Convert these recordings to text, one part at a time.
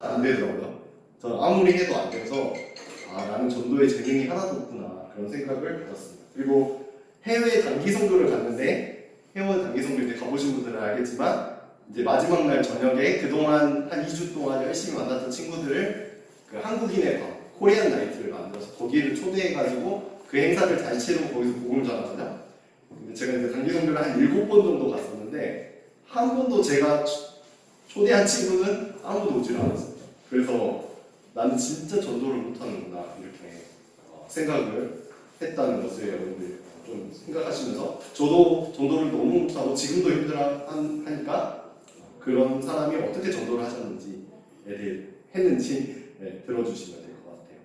안 되더라고요. 저는 아무리 해도 안 돼서 나는 전도에 재능이 하나도 없구나 그런 생각을 가졌습니다. 그리고 해외 단기 선교를 갔는데 해외 단기 선교 때 가보신 분들은 알겠지만 이제 마지막 날 저녁에 그동안 한 2주 동안 열심히 만났던 친구들을 그 한국인의 밤, 코리안 나이트를 만들어서 거기를 초대해가지고 그 행사를 잘 치르고 거기서 복음을 전하거든요. 근데 제가 이제 단기 선교를 한 7번 정도 갔었는데 한 번도 제가 초대한 친구는 아무도 오질 않았어요. 그래서 나는 진짜 전도를 못하는구나 이렇게 생각을 했다는 것을 여러분들 좀 생각하시면서 저도 전도를 너무 못하고 지금도 힘들어하니까 그런 사람이 어떻게 전도를 하셨는지에 대해 했는지 들어주시면 될 것 같아요.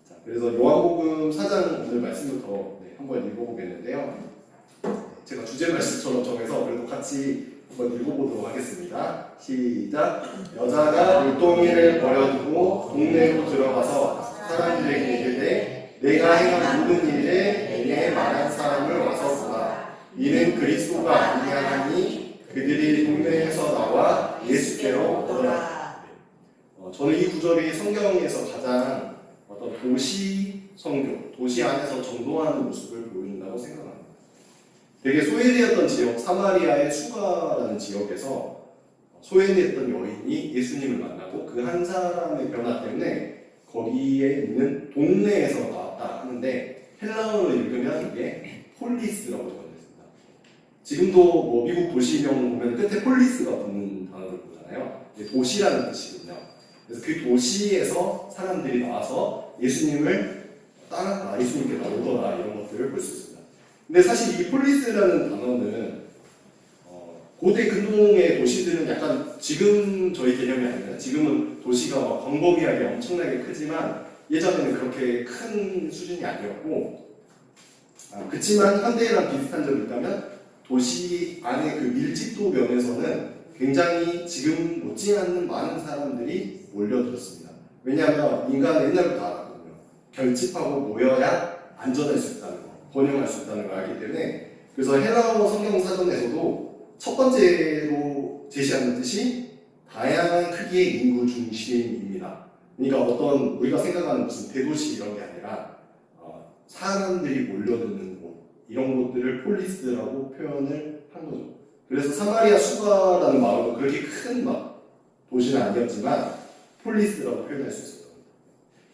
자, 그래서 요한복음 4장 오늘 말씀부터 한번 읽어보겠는데요. 제가 주제 말씀처럼 정해서 그래도 같이 한번 읽어보도록 하겠습니다. 시작! 여자가 물동이를 버려두고 동네로 들어가서 사람들에게 이르되 내가 행한 모든 일에 내게 말한 사람을 와서 보라. 이는 그리스도가 아니하니 그들이 동네에서 나와 예수께로 오더라. 저는 이 구절이 성경에서 가장 어떤 도시 선교, 도시 안에서 전도하는 모습을 보여준다고 생각합니다. 되게 소외되었던 지역, 사마리아의 수가라는 지역에서 소외되었던 여인이 예수님을 만나고 그 한 사람의 변화 때문에 거기에 있는 동네에서 나왔다 하는데 헬라어로 읽으면 이게 폴리스라고 적어있습니다. 지금도 뭐 미국 도시명 보면 끝에 폴리스가 붙는 단어를 보잖아요. 도시라는 뜻이거든요. 그래서 그 도시에서 사람들이 나와서 예수님을 따라 예수님께 나오더라 이런 것들을 볼 수 있습니다. 근데 사실 이 폴리스라는 단어는 고대 근동의 도시들은 약간 지금 저희 개념이 아니라 지금은 도시가 막 광범위하게 엄청나게 크지만 예전에는 그렇게 큰 수준이 아니었고 그렇지만 현대랑 비슷한 점이 있다면 도시 안의 그 밀집도 면에서는 굉장히 지금 못지않는 많은 사람들이 몰려들었습니다. 왜냐하면 인간은 옛날부터 알았거든요. 결집하고 모여야 안전할 수 있다는 거, 번영할 수 있다는 걸 알기 때문에 그래서 헬라어 성경 사전에서도 첫 번째로 제시하는 뜻이 다양한 크기의 인구 중심입니다. 그러니까 어떤 우리가 생각하는 무슨 대도시 이런 게 아니라 사람들이 몰려드는 곳 이런 곳들을 폴리스라고 표현을 한 거죠. 그래서 사마리아 수가라는 마을도 그렇게 큰 도시는 아니었지만 폴리스라고 표현할 수 있었던 겁니다.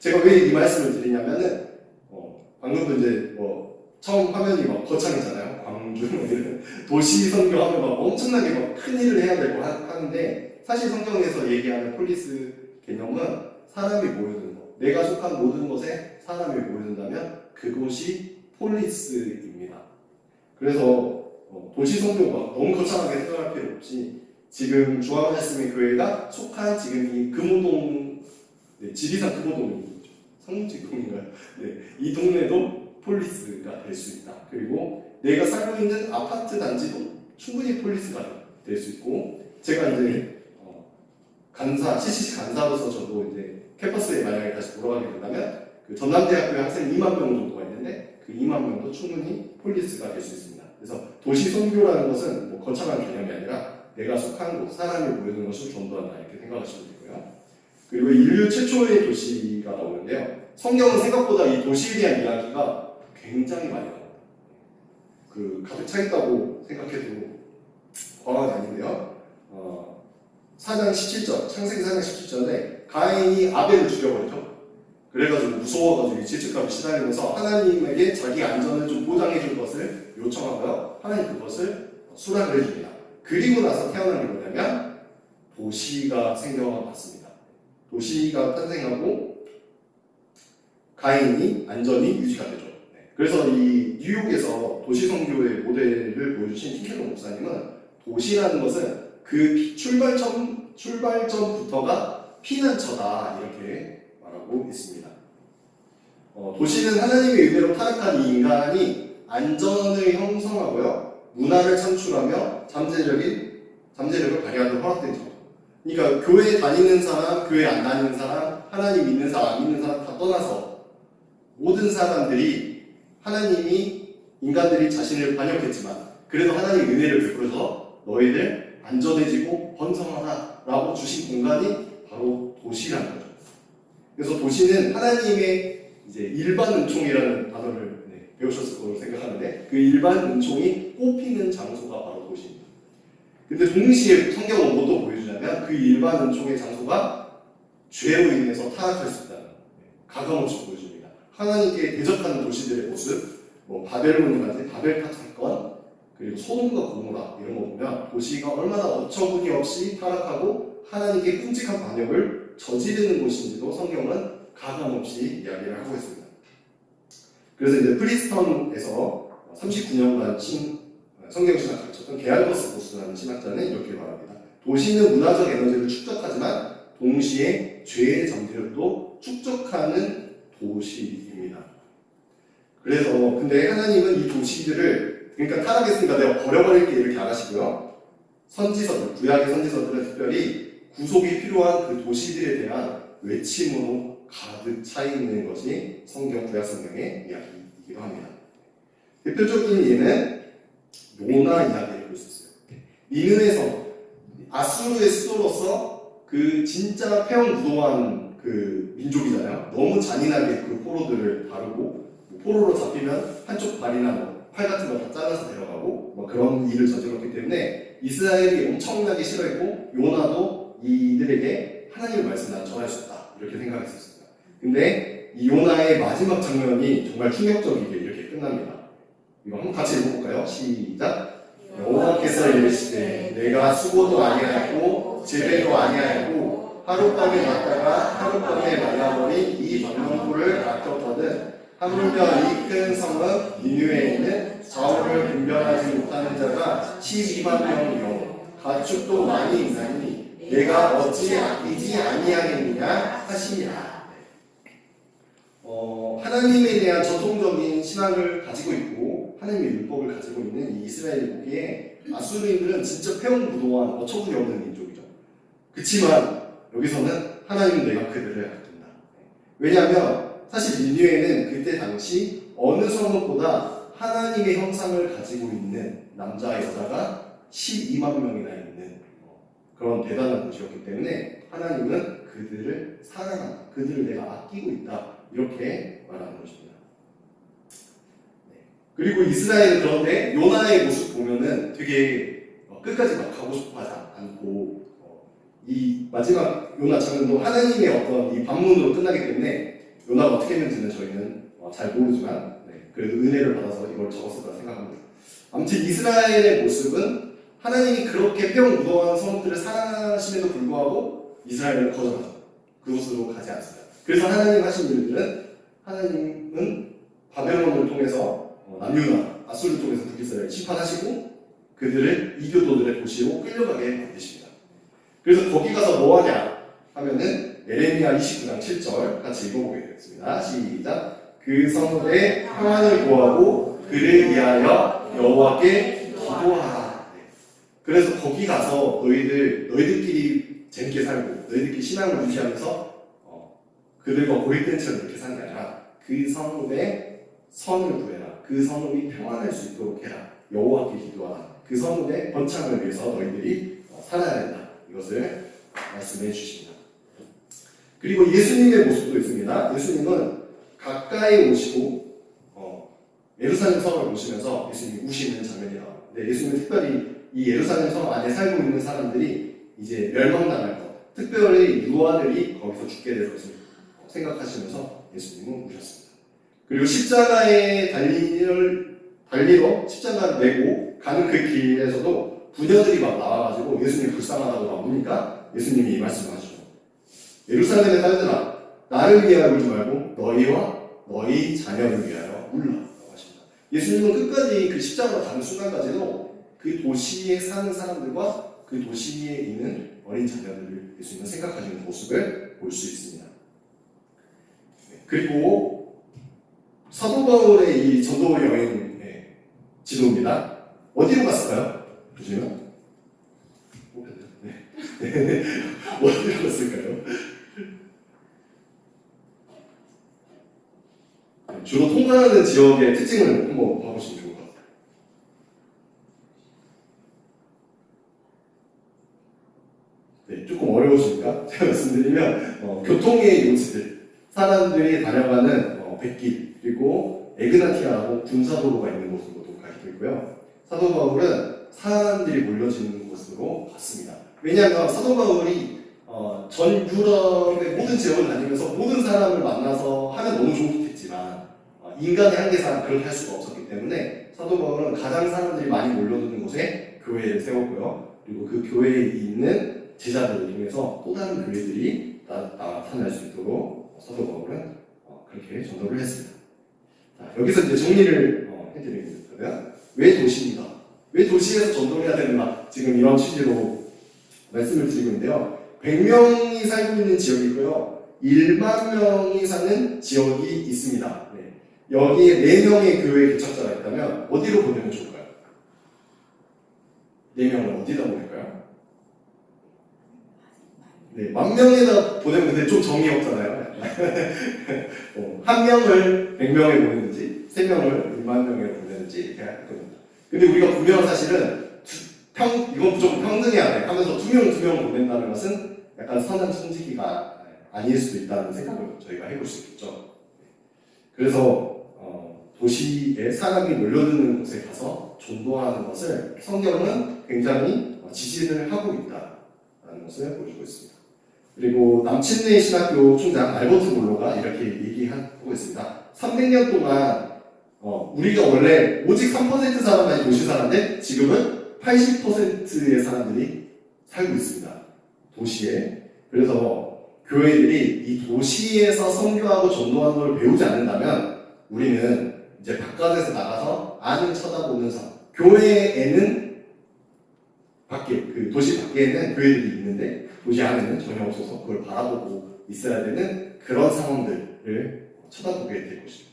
제가 왜 이 말씀을 드리냐면은 방금도 이제 처음 화면이 거창했잖아요. 광주 도시 선교하면 엄청나게 큰 일을 해야 되고 하는데 사실 성경에서 얘기하는 폴리스 개념은 사람이 모여드는 것, 내가 속한 모든 것에 사람이 모여든다면 그곳이 폴리스입니다. 그래서 도시 선교가 너무 거창하게 생각할 필요 없이 지금 중앙말씀의 교회가 속한 지금 이 금호동, 지리산 금호동이죠. 성직동인가요? 이 동네도 폴리스가 될 수 있다. 그리고 내가 살고 있는 아파트 단지도 충분히 폴리스가 될 수 있고 제가 이제 간사, CCC 간사로서 저도 이제 캠퍼스에 만약에 다시 돌아가게 된다면 그 전남대학교에 학생 2만 명 정도가 있는데 그 2만 명도 충분히 폴리스가 될 수 있습니다. 그래서 도시 선교라는 것은 거창한 개념이 아니라 내가 속한 곳, 사람이 모이는 것을 전도한다 이렇게 생각하시면 되고요. 그리고 인류 최초의 도시가 나오는데요. 성경은 생각보다 이 도시에 대한 이야기가 굉장히 많이 나옵니다. 가득 차 있다고 생각해도 과언이 아닌데요. 4장 17절, 창세기 4장 17절에 가인이 아벨을 죽여버리죠. 그래가지고 무서워가지고 질책감에 시달리면서 하나님에게 자기 안전을 좀 보장해줄 것을 요청하고요. 하나님 그것을 수락을 해줍니다. 그리고 나서 태어난 게 뭐냐면 도시가 생겨났습니다. 도시가 탄생하고 가인이 안전이 유지가 되죠. 그래서 이 뉴욕에서 도시 선교의 모델을 보여주신 킹케로 목사님은 도시라는 것은 그 출발점부터가 피난처다 이렇게 말하고 있습니다. 도시는 하나님의 은혜로 타락한 이 인간이 안전을 형성하고요, 문화를 창출하며 잠재력을 발휘하도록 허락된 점. 그러니까 교회 다니는 사람, 교회 안 다니는 사람, 하나님 믿는 사람, 안 믿는 사람 다 떠나서 모든 사람들이 인간들이 자신을 반역했지만 그래도 하나님의 은혜를 베풀어서 너희들 안전해지고 번성하라 라고 주신 공간이 바로 도시라는 거죠. 그래서 도시는 하나님의 이제 일반 은총이라는 단어를 배우셨을 거라고 생각하는데 그 일반 은총이 꽃피는 장소가 바로 도시입니다. 근데 동시에 성경은 뭐도 보여주냐면 그 일반 은총의 장소가 죄로 인해서 타락할 수 있다는 가감없이 보여줍니다. 하나님께 대적하는 도시들의 모습, 뭐 바벨론이라든지 바벨탑 사건, 그리고 소돔과 고모라 이런 거 보면 도시가 얼마나 어처구니 없이 타락하고 하나님께 끔찍한 반역을 저지르는 곳인지도 성경은 가감없이 이야기를 하고 있습니다. 그래서 이제 프리스턴에서 39년간 성경신학 가르쳤던 게알버스 보스라는 신학자는 이렇게 말합니다. 도시는 문화적 에너지를 축적하지만 동시에 죄의 잠재력도 축적하는 도시입니다. 그래서 근데 하나님은 이 도시들을 그러니까 타락했으니까 내가 버려버릴게 이렇게 안 하시고요. 선지서들, 구약의 선지서들은 특별히 구속이 필요한 그 도시들에 대한 외침으로 가득 차 있는 것이 성경 구약 성경의 이야기이기도 합니다. 대표적인 예는 요나 이야기를 볼 수 있어요. 니느웨 성, 아수르의 수도로서 그 진짜 폐허무도한 그 민족이잖아요. 너무 잔인하게 그 포로들을 다루고 포로로 잡히면 한쪽 발이나 팔 같은 거 다 잘라서 데려가고 뭐 그런 일을 저질렀기 때문에 이스라엘이 엄청나게 싫어했고 요나도 이들에게 하나님의 말씀을 난 전할 수 없다 이렇게 생각했었습니다. 근데 이 요나의 마지막 장면이 정말 충격적이게 이렇게 끝납니다. 이거 한번 같이 읽어볼까요? 시작. 여호와께서 이르시되 내가 수고도 아니하였고 제대도 아니하였고 하룻밤에 났다가 하룻밤에 말라버린 이 방명포를 아꼈거든 하물며 이 큰 성읍 니느웨에 있는 좌우를 분별하지 못하는 자가 12만 명이요 가축도 많이 있나니 내가 어찌 아끼지 아니하겠느냐 하시니라. 하나님에 대한 전통적인 신앙을 가지고 있고 하나님의 율법을 가지고 있는 이 이스라엘이 보기에 아수르인들은 진짜 폐허무도한 어처구니 없는 민족이죠. 그렇지만 여기서는 하나님은 내가 그들을 아낀다. 왜냐하면 사실 니느웨는 그때 당시 어느 성읍보다 하나님의 형상을 가지고 있는 남자 여자가 12만 명이나 있는 그런 대단한 곳이었기 때문에 하나님은 그들을 사랑한다. 그들을 내가 아끼고 있다. 이렇게 말하는 것입니다. 그리고 이스라엘은 그런데 요나의 모습 보면은 되게 끝까지 막 가고 싶어 하지 않고 이 마지막 요나 장면도 하나님의 어떤 이 반문으로 끝나기 때문에 요나가 어떻게 했는지는 저희는 잘 모르지만 그래도 은혜를 받아서 이걸 적었을 거라 생각합니다. 아무튼 이스라엘의 모습은 하나님이 그렇게 폐허무도한 성읍들을 사랑하심에도 불구하고 이스라엘은 거절하죠. 그곳으로 가지 않습니다. 그래서 하나님 하신 일들은 하나님은 바벨론을 통해서 남유나 아수르를 통해서 북이스라엘을 심판하시고 그들을 이교도들의 도시로 끌려가게 만드십니다. 그래서 거기 가서 뭐 하냐 하면은 예레미야 29장 7절 같이 읽어보겠습니다. 시작. 그 성읍에 평안을 구하고 그를 위하여 여호와께 기도하라. 그래서 거기 가서 너희들끼리 재밌게 살고 너희들끼리 신앙을 유지하면서 그들과 고립된 채로 이렇게 사는 게 아니라 그 성읍에 선을 구해라. 그 성읍이 평안할 수 있도록 해라. 여호와께 기도하라. 그 성읍의 번창을 위해서 너희들이 살아야 된다. 이것을 말씀해 주십니다. 그리고 예수님의 모습도 있습니다. 예수님은 가까이 오시고 예루살렘 성을 보시면서 예수님이 우시는 장면이 나와요. 근데 예수님은 특별히 이 예루살렘 성 안에 살고 있는 사람들이 이제 멸망당할 것, 특별히 유아들이 거기서 죽게 될 것을 생각하시면서 예수님은 우셨습니다. 그리고 십자가에 달리러 십자가를 메고 가는 그 길에서도 부녀들이 막 나와가지고 예수님 불쌍하다고 나오니까 예수님이 이 말씀을 하시죠. 예루살렘의 딸들아 나를 위하여 울지 말고 너희와 너희 자녀를 위하여 울라. 예수님은 끝까지 그 십자가로 가는 순간까지도 그 도시에 사는 사람들과 그 도시에 있는 어린 자녀들을 예수님은 생각하시는 모습을 볼 수 있습니다. 그리고 사도 바울의 이 전도 여행의 지도입니다. 어디로 갔을까요? 보시면 어디로 갔을까요? 주로 통과하는 지역의 특징을 한번 봐보시면 좋을 것 같아요. 네, 조금 어려우십니까? 제가 말씀드린 말씀드리면 교통의 요지들, 사람들이 다녀가는 백길, 그리고 에그나티아라고 군사도로가 있는 곳으로도 가기도 했고요. 사도 바울은 사람들이 몰려지는 곳으로 갔습니다. 왜냐하면 사도 바울이 전 유럽의 모든 지역을 다니면서 모든 사람을 만나서 하면 너무 좋겠지만 인간의 한계상 그렇게 할 수가 없었기 때문에 사도 바울은 가장 사람들이 많이 몰려드는 곳에 교회를 세웠고요. 그리고 그 교회에 있는 제자들을 통해서 또 다른 교회들이 나타날 수 있도록 사도 바울은 그렇게 전도를 했습니다. 자, 여기서 이제 정리를 해드리면 왜 도시입니다. 왜 도시에서 전도를 해야 되는가? 지금 이런 취지로 말씀을 드리고 있는데요. 100명이 살고 있는 지역이 있고요. 1만 명이 사는 지역이 있습니다. 네. 여기에 4명의 교회 개척자가 있다면 어디로 보내면 좋을까요? 4명을 어디다 보낼까요? 네, 10,000명에다 보내면 근데 좀 정이 없잖아요. 1명을 100명에 보내는지 3명을 1만 명에 보내는지 이렇게 할 겁니다. 근데 우리가 분명한 사실은 이건 무조건 평등해야 돼 하면서 2명 보낸다는 것은 약간 선한 천지기가 아닐 수도 있다는 생각을 저희가 해볼 수 있겠죠. 그래서 도시에 사람이 몰려드는 곳에 가서 전도하는 것을 성경은 굉장히 지지를 하고 있다는 것을 보여주고 있습니다. 그리고 남침내 신학교 총장 알버트 몰로가 이렇게 얘기하고 있습니다. 300년 동안 우리가 원래 오직 3% 사람만이 도시 사는데 지금은 80%의 사람들이 살고 있습니다. 도시에. 그래서 교회들이 이 도시에서 선교하고 전도하는 걸 배우지 않는다면 우리는 이제 바깥에서 나가서 안을 쳐다보는 삶. 교회에는 그 도시 밖에는 교회들이 있는데 도시 안에는 전혀 없어서 그걸 바라보고 있어야 되는 그런 상황들을 쳐다보게 될 것입니다.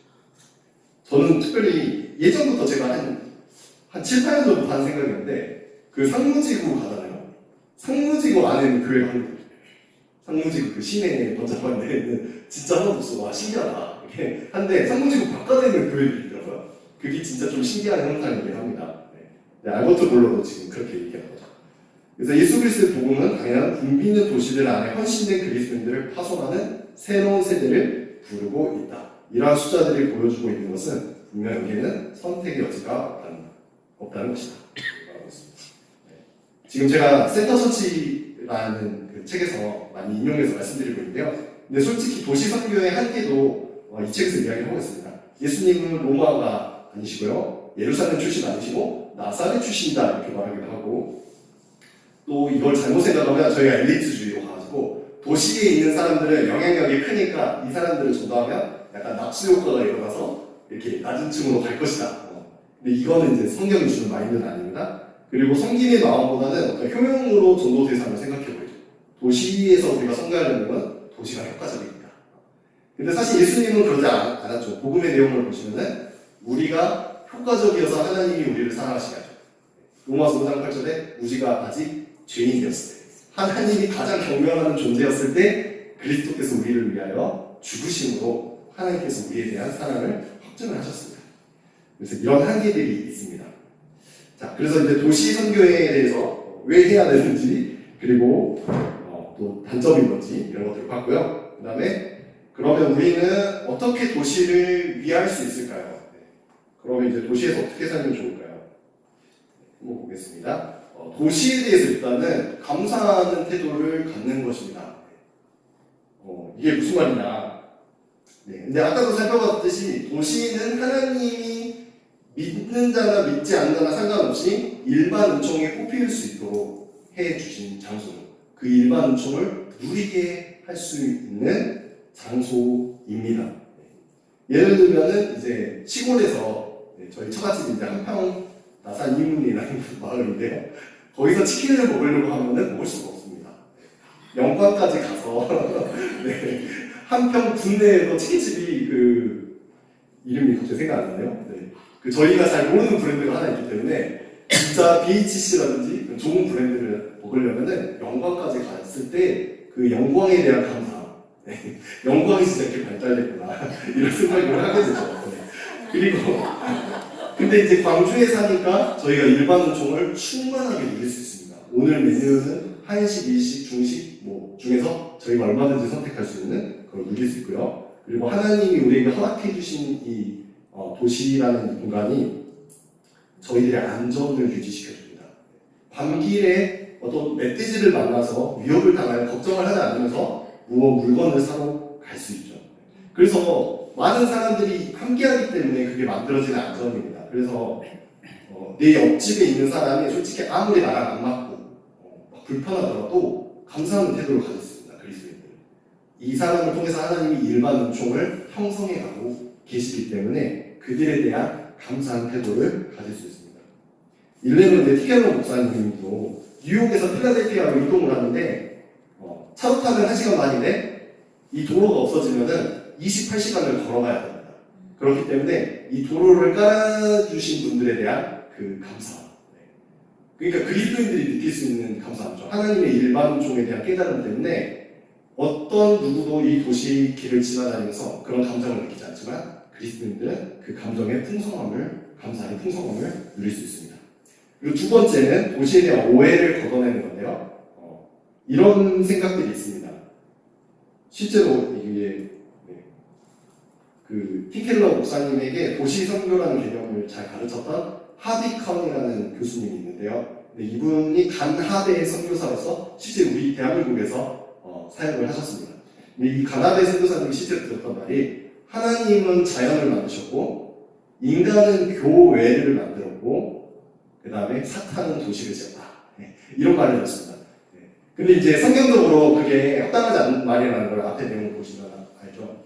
저는 특별히 예전부터 제가 한 7, 8년 전부터 하는 생각이었는데 그 상무지구 가잖아요. 상무지구 안에는 교회가 하는 거예요. 상무지구 그 시내에 번잡한 데는 진짜 하나도 없어. 와 신기하다. 이렇게 한데 상무지구 바깥에는 교회들이 있더라고요. 그게 진짜 좀 신기한 현상이긴 합니다. 네, 알버트 몰러도 지금 그렇게 얘기하는 거죠. 그래서 예수 그리스도의 복음은 당연 붐비는 도시들 안에 헌신된 그리스도인들을 파송하는 새로운 세대를 부르고 있다. 이러한 숫자들이 보여주고 있는 것은 분명 여기에는 선택의 여지가 없다는 것이다. 지금 제가 센터처치라는 그 책에서 많이 인용해서 말씀드리고 있는데요. 근데 솔직히 도시 선교의 한계도 이 책에서 이야기를 하고 있습니다. 예수님은 로마가 아니시고요. 예루살렘 출신 아니시고 나사렛 출신이다 이렇게 말하기도 하고 또 이걸 잘못 생각하면 저희가 엘리트주의로 가가지고 도시에 있는 사람들은 영향력이 크니까 이 사람들을 전도하면 약간 납치 효과가 일어나서 이렇게 낮은 층으로 갈 것이다. 근데 이거는 이제 성경이 주는 마인드는 아닙니다. 그리고 섬김의 마음보다는 어떤 효용으로 전도 대상을 생각해보죠. 도시에서 우리가 선교하려면 도시가 효과적입니다. 근데 사실 예수님은 그러지 않았죠. 복음의 내용을 보시면은 우리가 효과적이어서 하나님이 우리를 사랑하시죠. 로마서 5장 8절에 우리가 아직 죄인이었을 때 하나님이 가장 경멸하는 존재였을 때 그리스도께서 우리를 위하여 죽으심으로 하나님께서 우리에 대한 사랑을 확증을 하셨습니다. 그래서 이런 한계들이 있습니다. 자, 그래서 이제 도시 선교에 대해서 왜 해야 되는지 그리고 또 단점이 뭔지 이런 것들을 봤고요. 그 다음에 그러면 우리는 어떻게 도시를 위할 수 있을까요? 그러면 이제 도시에서 어떻게 살면 좋을까요? 한번 보겠습니다. 도시에 대해서 일단은 감사하는 태도를 갖는 것입니다. 이게 무슨 말이냐? 네, 근데 아까도 살펴봤듯이 도시는 하나님이 믿는 자나 믿지 않는 자나 상관없이 일반 은총에 뽑힐 수 있도록 해주신 장소, 그 일반 은총을 누리게 할 수 있는 장소입니다. 예를 들면은 이제 시골에서 저희 처갓집이 이제 한평 나산 이문이라는 마을인데요. 거기서 치킨을 먹으려고 하면은 먹을 수가 없습니다. 영광까지 가서 네, 한평 군내에도 치킨집이 그 이름이 갑자기 생각 안 나네요. 네. 그 저희가 잘 모르는 브랜드가 하나 있기 때문에 진짜 BHC라든지 좋은 브랜드를 먹으려면은 영광까지 갔을 때 그 영광에 대한 감사, 네. 영광이 진짜 이렇게 발달됐구나 이런 생각을 하게 되죠. 네. 그리고 근데 이제 광주에 사니까 저희가 일반 은총을 충만하게 누릴 수 있습니다. 오늘 메뉴는 한식, 일식, 중식, 뭐 중에서 저희가 얼마든지 선택할 수 있는 그걸 누릴 수 있고요. 그리고 하나님이 우리에게 허락해 주신 이 도시라는 이 공간이 저희들의 안전을 유지시켜줍니다. 밤길에 어떤 멧돼지를 만나서 위협을 당할 걱정을 하지 않으면서 물건을 사러 갈 수 있죠. 그래서 많은 사람들이 함께하기 때문에 그게 만들어지는 안전입니다. 그래서 내 옆집에 있는 사람이 솔직히 아무리 나랑 안 맞고 불편하더라도 감사하는 태도를 가졌습니다. 그리스도인들은. 이 사람을 통해서 하나님이 일반 은총을 형성해가고 계시기 때문에 그들에 대한 감사한 태도를 가질 수 있습니다. 일례로 이제 티켈러 목사님도 뉴욕에서 필라델피아로 이동을 하는데 차로 타면 1시간 반인데 이 도로가 없어지면은 28시간을 걸어가야 됩니다. 그렇기 때문에 이 도로를 깔아주신 분들에 대한 그 감사. 그러니까 그리스도인들이 느낄 수 있는 감사함이죠. 하나님의 일반 은총에 대한 깨달음 때문에 어떤 누구도 이 도시 길을 지나다니면서 그런 감정을 느끼지 않지만 그리스도인들은 그 감정의 감사의 풍성함을 누릴 수 있습니다. 그리고 두 번째는 도시에 대한 오해를 걷어내는 건데요. 이런 생각들이 있습니다. 실제로 이게 그 티켈러 목사님에게 도시 선교라는 개념을 잘 가르쳤던 하디 카운이라는 교수님이 있는데요. 이분이 간하대 선교사로서 실제 우리 대한민국에서 사역을 하셨습니다. 근데 이 간하대 선교사님이 실제로 들었던 말이 하나님은 자연을 만드셨고 인간은 교회를 만들었고 그 다음에 사탄은 도시를 지었다. 이런 말을 들었습니다. 근데 이제 성경적으로 그게 합당하지 않는 말이라는 걸 앞에 내용을 보시면 알죠.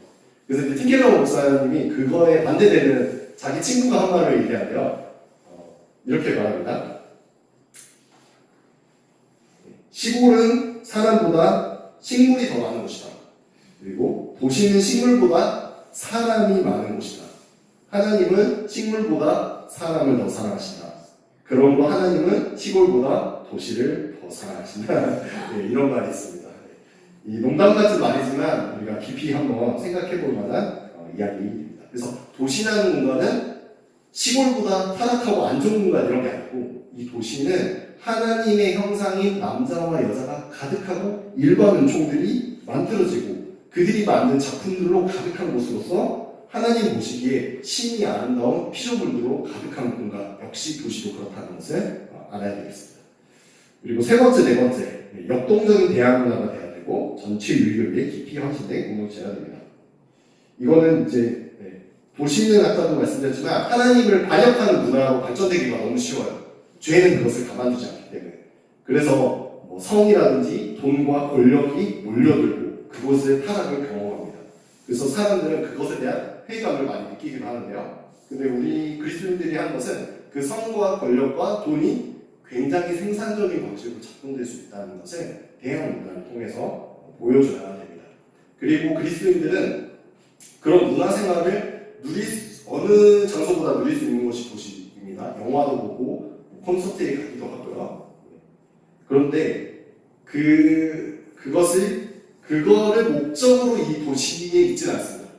그래서 이제 티켈러 목사님이 그거에 반대되는 자기 친구가 한 말을 얘기하는데요. 이렇게 말합니다. 시골은 사람보다 식물이 더 많은 곳이다. 그리고 도시는 식물보다 사람이 많은 곳이다. 하나님은 식물보다 사람을 더 사랑하신다. 그러므로 하나님은 시골보다 도시를 더 사랑하신다. 네, 이런 말이 있습니다. 이 농담 같은 말이지만 우리가 깊이 한번 생각해 볼 만한 이야기입니다. 그래서 도시라는 공간은 시골보다 타락하고 안 좋은 공간 이런 게 아니고 이 도시는 하나님의 형상인 남자와 여자가 가득하고 일반 은총들이 만들어지고 그들이 만든 작품들로 가득한 곳으로서 하나님 보시기에 신이 아름다운 피조물들로 가득한 공간 역시 도시도 그렇다는 것을 알아야 되겠습니다. 그리고 세 번째, 네 번째 역동적인 대학 문화가 돼야 되고 전체 유익을 위해 깊이 헌신된 공동체가 됩니다. 이거는 이제 도시는 아까도 말씀드렸지만 하나님을 반역하는 문화로 발전되기가 너무 쉬워요. 죄는 그것을 가만두지 않기 때문에. 그래서 성이라든지 돈과 권력이 몰려들고 그것의 타락을 경험합니다. 그래서 사람들은 그것에 대한 회의감을 많이 느끼기도 하는데요. 근데 우리 그리스도인들이 한 것은 그 성과 권력과 돈이 굉장히 생산적인 방식으로 작동될 수 있다는 것을 대형 문화를 통해서 보여줘야 됩니다. 그리고 그리스도인들은 그런 문화생활을 어느 장소보다 누릴 수 있는 것이 도시입니다. 영화도 보고 콘서트에 가기도 하고요. 그런데 그거를 목적으로 이 도시에 있지는 않습니다.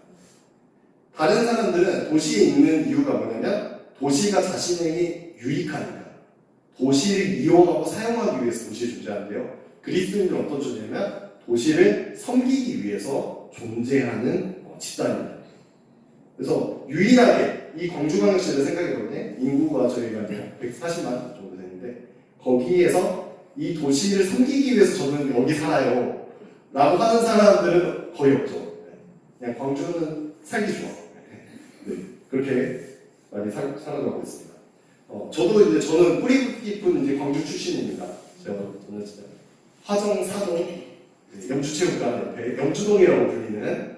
다른 사람들은 도시에 있는 이유가 뭐냐면 도시가 자신에게 유익하니까 도시를 이용하고 사용하기 위해서 도시에 존재하는데요. 그리스도인들은 어떤 존재냐면 도시를 섬기기 위해서 존재하는 집단입니다. 그래서 유일하게 이 광주광역시를 생각해볼 때 인구가 저희가 140만 정도 되는데 거기에서 이 도시를 섬기기 위해서 저는 여기 살아요 라고 하는 사람들은 거의 없죠. 그냥 광주는 살기 좋아. 네, 그렇게 많이 살아가고 있습니다. 저는 뿌리 깊은 이제 광주 출신입니다. 저는 진짜 화정, 사동, 염주체육관 옆에 염주동이라고 불리는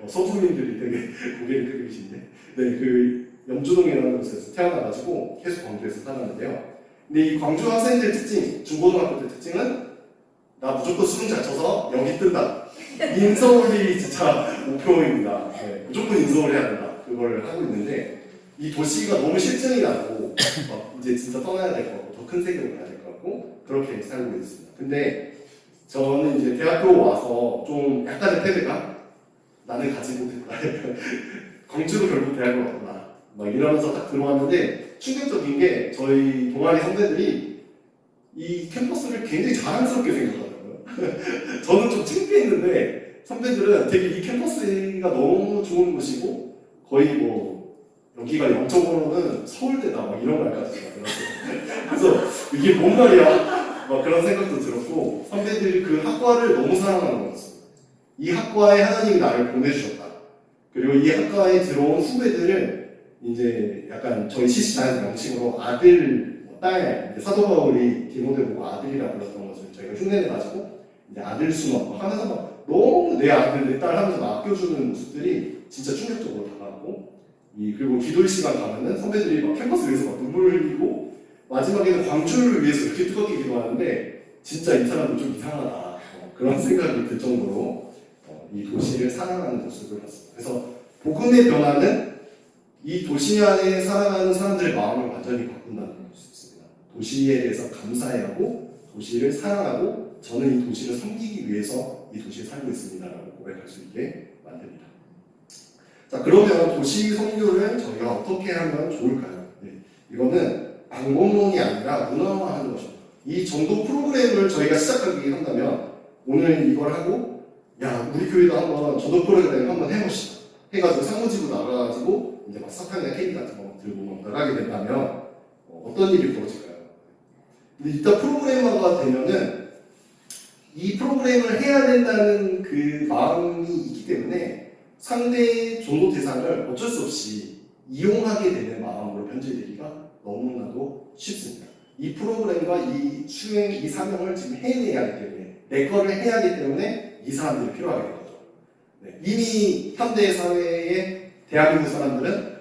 서구민들이 되게 고개를 끄고 계신데, 그 염주동이라는 곳에서 태어나가지고 계속 광주에서 살았는데요. 근데 이 광주 학생들 특징, 중고등학교 때 특징은 나 무조건 수능 잘 쳐서 여기 뜬다. 인서울이 진짜 목표입니다. 무조건 인서울 해야 된다. 그걸 하고 있는데 이 도시가 너무 실증이 나고 이제 진짜 떠나야 될 것 같고 더 큰 세계로 가야 될 것 같고 그렇게 살고 있습니다. 근데 저는 이제 대학교 와서 좀 약간의 패배감? 나는 가지 못했다. 광주도 결국 대학을 왔구나. 막 이러면서 딱 들어왔는데 충격적인 게 저희 동아리 선배들이 이 캠퍼스를 굉장히 자랑스럽게 생각하더라고요. 저는 좀 창피했는데 선배들은 되게 이 캠퍼스가 너무 좋은 곳이고 거의 뭐 여기가 0.5로는 서울대다 막 이런 말까지 들었어요. 그래서 이게 뭔 말이야? 막 그런 생각도 들었고 선배들이 그 학과를 너무 사랑하는 것 같습니다. 이 학과에 하나님이 나를 보내주셨다. 그리고 이 학과에 들어온 후배들은 이제 약간 저희 CC자연 명칭으로 아들, 딸, 사도 바울이 디모데 보고 아들이라 불렀던 것을 저희가 흉내내가지고 이제 아들 수만 하면서 막 너무 내 아들, 내 딸 하면서 막 아껴주는 모습들이 진짜 충격적으로 다가왔고 그리고 기도의 시간 가면은 선배들이 막 캠퍼스 위에서 막 눈물을 흘리고 마지막에는 광주를 위해서 이렇게 뜨겁게 기도하는데 진짜 이 사람도 좀 이상하다 그런 생각이 들 정도로 이 도시를 사랑하는 모습을 봤습니다. 그래서 복음의 변화는 이 도시 안에 살아가는 사람들의 마음을 완전히 바꾼다는 걸 수 있습니다. 도시에 대해서 감사해하고 도시를 사랑하고 저는 이 도시를 섬기기 위해서 이 도시에 살고 있습니다라고 고백할 수 있게 만듭니다. 자, 그러면 도시 선교를 저희가 어떻게 하면 좋을까요? 이거는 방법론이 아니라 문화화하는 것입니다. 이 전도 프로그램을 저희가 시작하기 한다면 오늘 이걸 하고 야 우리 교회도 한번 전도 프로그램 한번 해봅시다. 해가지고 상무지구 나가가지고 이제 막 사탕이나 케이크 같은 거 들고 막 나가게 된다면 어떤 일이 벌어질까요? 근데 일단 프로그래머가 되면은 이 프로그램을 해야 된다는 그 마음이 있기 때문에 상대의 전도 대상을 어쩔 수 없이 이용하게 되는 마음으로 변질되기가 너무나도 쉽습니다. 이 프로그램과 이 수행, 이 사명을 지금 해내야 하기 때문에 내 거를 해야 하기 때문에 이 사람들이 필요하게 된 거죠. 네. 이미 현대 사회의 대한민국 사람들은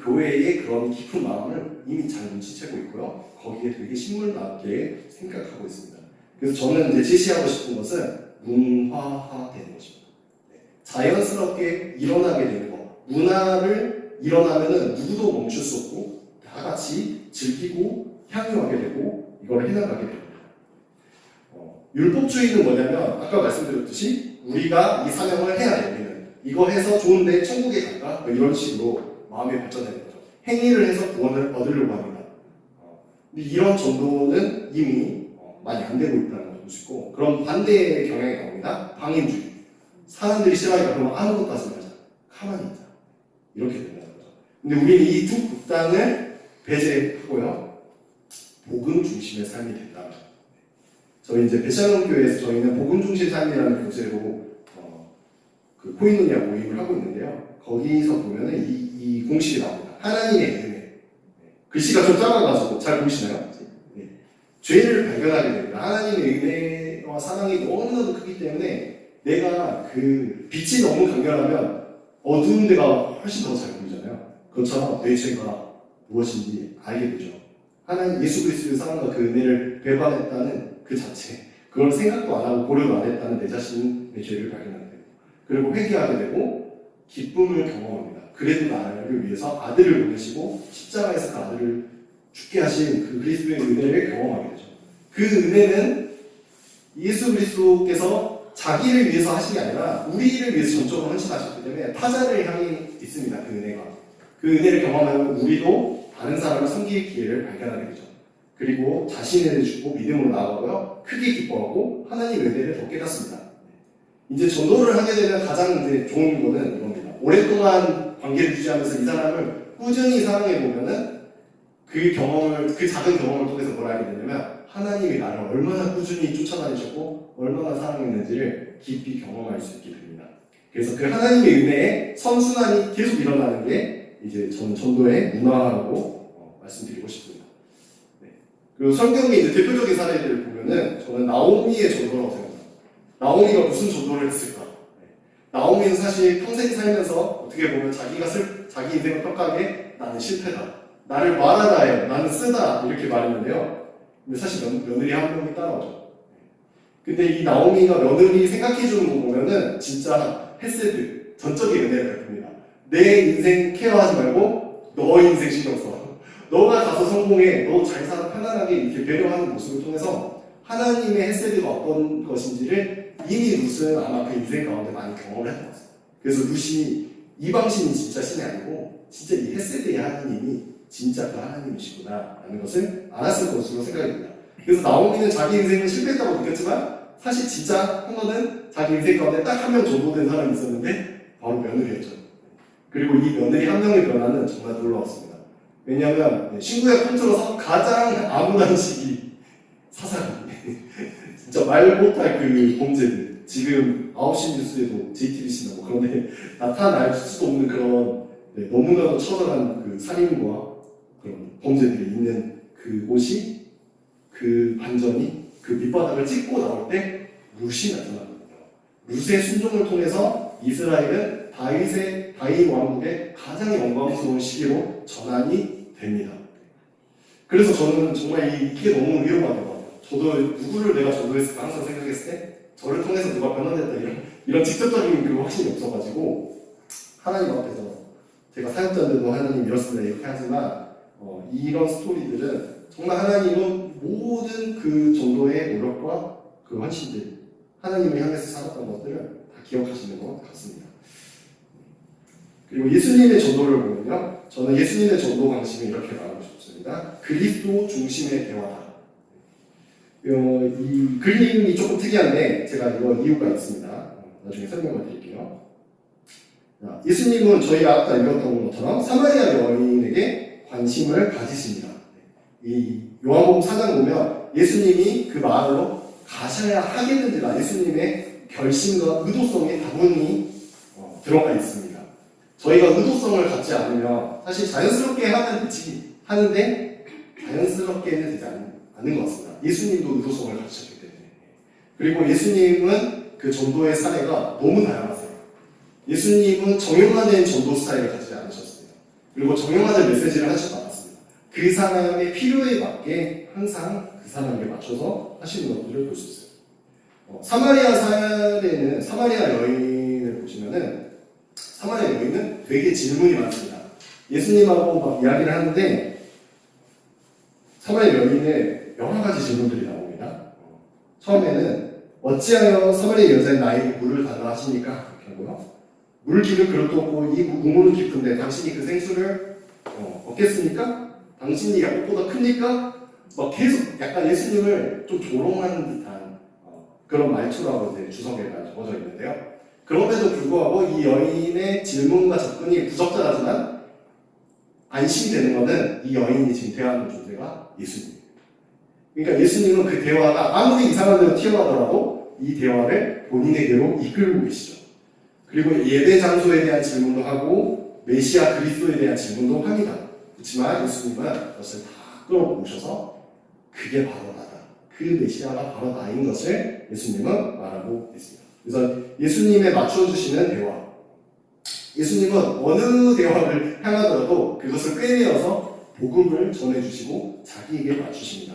교회의 그런 깊은 마음을 이미 잘 눈치채고 있고요. 거기에 되게 신물나게 생각하고 있습니다. 그래서 저는 이제 제시하고 싶은 것은 문화화되는 것입니다. 네. 자연스럽게 일어나게 되는 것. 문화를 일어나면은 누구도 멈출 수 없고 다 같이 즐기고 향유하게 되고 이걸 해나가게 됩니다. 율법주의는 뭐냐면 아까 말씀드렸듯이 우리가 이 사명을 해야 돼. 우리는 이거 해서 좋은데 천국에 갈까? 뭐 이런 식으로 마음이 발전되는 거죠. 행위를 해서 구원을 얻으려고 합니다. 근데 이런 정도는 이미 많이 안 되고 있다는 걸 볼 수 있고 그런 반대의 경향이 나옵니다. 방임주의. 사람들이 싫어하니까 그러면 아무것도 하지 말자. 가만히 있자. 이렇게 된다는 거죠. 근데 우리는 이 두 극단을 배제하고요. 복음 중심의 삶이 된다. 저희 이제 배샤론 교회에서 저희는 복음 중심 삶이라는 교재로 그 코인노니아 모임을 하고 있는데요. 거기서 보면은 이 공식이 나옵니다. 하나님의 은혜. 글씨가 좀 작아가지고 잘 보이시나요? 네. 죄를 발견하게 됩니다. 하나님의 은혜와 사랑이 너무나도 크기 때문에 내가 그 빛이 너무 강렬하면 어두운 데가 훨씬 더 잘 보이잖아요. 그것처럼 내 죄가 무엇인지 알게 되죠. 하나님 예수 그리스도의 사랑과 그 은혜를 배반했다는 그 자체, 그걸 생각도 안 하고 고려도 안 했다는 내 자신의 죄를 발견하게 되고, 그리고 회개하게 되고 기쁨을 경험합니다. 그래도 나를 위해서 아들을 보내시고 십자가에서 그 아들을 죽게 하신 그 그리스도의 은혜를 경험하게 되죠. 그 은혜는 예수 그리스도께서 자기를 위해서 하신 게 아니라 우리를 위해서 전적으로 헌신하셨기 때문에 타자를 향해 있습니다. 그 은혜가. 그 은혜를 경험하면 우리도 다른 사람을 섬길 기회를 발견하게 되죠. 그리고 자신을 주고 믿음으로 나아가고요. 크게 기뻐하고 하나님의 은혜를 더 깨닫습니다. 이제 전도를 하게 되면 가장 이제 좋은 거는 이겁니다. 오랫동안 관계를 유지하면서 이 사람을 꾸준히 사랑해 보면은 그 작은 경험을 통해서 뭘 알게 되냐면 하나님이 나를 얼마나 꾸준히 쫓아다니셨고 얼마나 사랑했는지를 깊이 경험할 수 있게 됩니다. 그래서 그 하나님의 은혜에 선순환이 계속 일어나는 게 이제 저는 전도의 문화라고 말씀드리고 싶습니다. 그리고 성경의 이제 대표적인 사례들을 보면은 저는 나오미의 전도라고 생각합니다. 나오미가 무슨 전도를 했을까? 나오미는 사실 평생 살면서 어떻게 보면 자기 인생을 평가하기에 나는 실패다. 나를 말하다 해. 나는 쓰다. 이렇게 말했는데요. 근데 사실 며느리 한 명이 따라오죠. 근데 이 나오미가 며느리 생각해주는 거 보면은 진짜 헤세드, 전적인 은혜를 베풉니다. 내 인생 케어하지 말고 너 인생 신경 써. 너가 가서 성공해, 너 잘 살아 편안하게 이렇게 배려하는 모습을 통해서 하나님의 헤세드가 어떤 것인지를 이미 룻은 아마 그 인생 가운데 많이 경험을 했던 것 같습니다. 그래서 룻이 이방신이 진짜 신이 아니고 진짜 이 헤세드의 하나님이 진짜 그 하나님이시구나 라는 것을 알았을 것으로 생각이 듭니다. 그래서 나오미는 자기 인생은 실패했다고 느꼈지만 사실 진짜 한 번은 자기 인생 가운데 딱 한 명 전도된 사람이 있었는데 바로 며느리였죠. 그리고 이 며느리 한 명의 변화는 정말 놀라웠습니다. 왜냐하면 신구약 통틀어서 가장 암울한 시기 사사기 진짜 말 못할 그 범죄들 지금 9시 뉴스에도 JTBC나 뭐 그런데 나타날 수도 없는 그런 너무나도 처절한 그 살인과 그런 범죄들이 있는 그곳이 그 반전이 그 밑바닥을 찍고 나올 때 룻이 나타나거든요. 룻의 순종을 통해서 이스라엘은 다윗 왕국의 가장 영광스러운 시기로 전환이 됩니다. 그래서 저는 정말 이게 너무 위험하더라고요. 저도 누구를 내가 전도했을까 항상 생각했을 때 저를 통해서 누가 변화됐다 이런 직접적인 그 확신이 없어가지고 하나님 앞에서 제가 사역자인데도 하나님 이렇습니다 이렇게 하지만 이런 스토리들은 정말 하나님은 모든 그 전도의 노력과 그 헌신들 하나님을 향해서 살았던 것들을 다 기억하시는 것 같습니다. 그리고 예수님의 전도를 보면요, 저는 예수님의 전도 방식을 이렇게 말하고 싶습니다. 그리스도 중심의 대화다. 이 그림이 조금 특이한데 제가 이거 이유가 있습니다. 나중에 설명을 드릴게요. 예수님은 저희가 아까 읽었던 것처럼 사마리아 여인에게 관심을 가지십니다. 이 요한복음 4장 보면 예수님이 그 마을로 가셔야 하겠는지라 예수님의 결심과 의도성이 다분히 들어가 있습니다. 저희가 의도성을 갖지 않으면 사실 자연스럽게 하면 되지 하는데 자연스럽게는 되지 않는 것 같습니다. 예수님도 의도성을 가지셨기 때문에. 그리고 예수님은 그 전도의 사례가 너무 다양하세요. 예수님은 정형화된 전도 스타일을 가지지 않으셨습니다. 그리고 정형화된 메시지를 하시지 않았습니다. 그 사람의 필요에 맞게 항상 그 사람에게 맞춰서 하시는 것들을 볼 수 있어요. 사마리아 사례는 사마리아 여인을 보시면은 사마리아 여인은 되게 질문이 많습니다. 예수님하고 막 이야기를 하는데 사마리아 여인의 여러 가지 질문들이 나옵니다. 처음에는 어찌하여 사마리아 여자인 나에게 물을 달라 하십니까? 이렇게 하고요. 물기를 그릇도 없고 이 우물은 깊은데 당신이 그 생수를 얻겠습니까? 당신이 야곱보다 크니까? 막 계속 약간 예수님을 좀 조롱하는 듯한 그런 말투라고 이제 주석에 적어져 있는데요. 그럼에도 불구하고 이 여인의 질문과 접근이 부적절하지만 안심이 되는 것은 이 여인이 지금 대하는 존재가 예수님입니다. 그러니까 예수님은 그 대화가 아무리 이상한 대로 튀어나오더라도 이 대화를 본인에게로 이끌고 계시죠. 그리고 예배 장소에 대한 질문도 하고 메시아 그리스도에 대한 질문도 합니다. 그렇지만 예수님은 그것을 다 끌어오셔서 그게 바로 나다. 그 메시아가 바로 나인 것을 예수님은 말하고 있습니다. 그래서 예수님에 맞춰주시는 대화. 예수님은 어느 대화를 향하더라도 그것을 꿰매어서 복음을 전해주시고 자기에게 맞추십니다.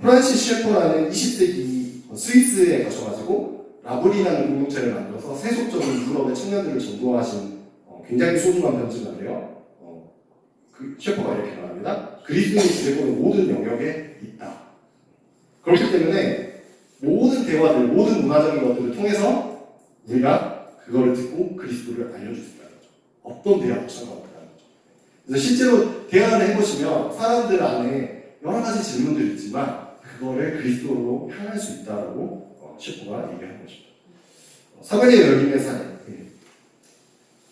프란시스 셰퍼라는 20세기 스위스에 가셔가지고 라브리라는 공동체를 만들어서 세속적인 유럽의 청년들을 전도하신 굉장히 소중한 편지인데요. 그 셰퍼가 이렇게 말합니다. 그리스도의 지배권은 모든 영역에 있다. 그렇기 때문에 모든 대화들, 모든 문화적인 것들을 통해서 우리가 그거를 듣고 그리스도를 알려줄 수 있다는 거죠. 어떤 대화도 상관없다는 거죠. 그래서 실제로 대화를 해보시면 사람들 안에 여러 가지 질문들이 있지만 그거를 그리스도로 향할 수 있다라고 셰퍼가 얘기하는 것입니다. 사마리아 여인의 사례.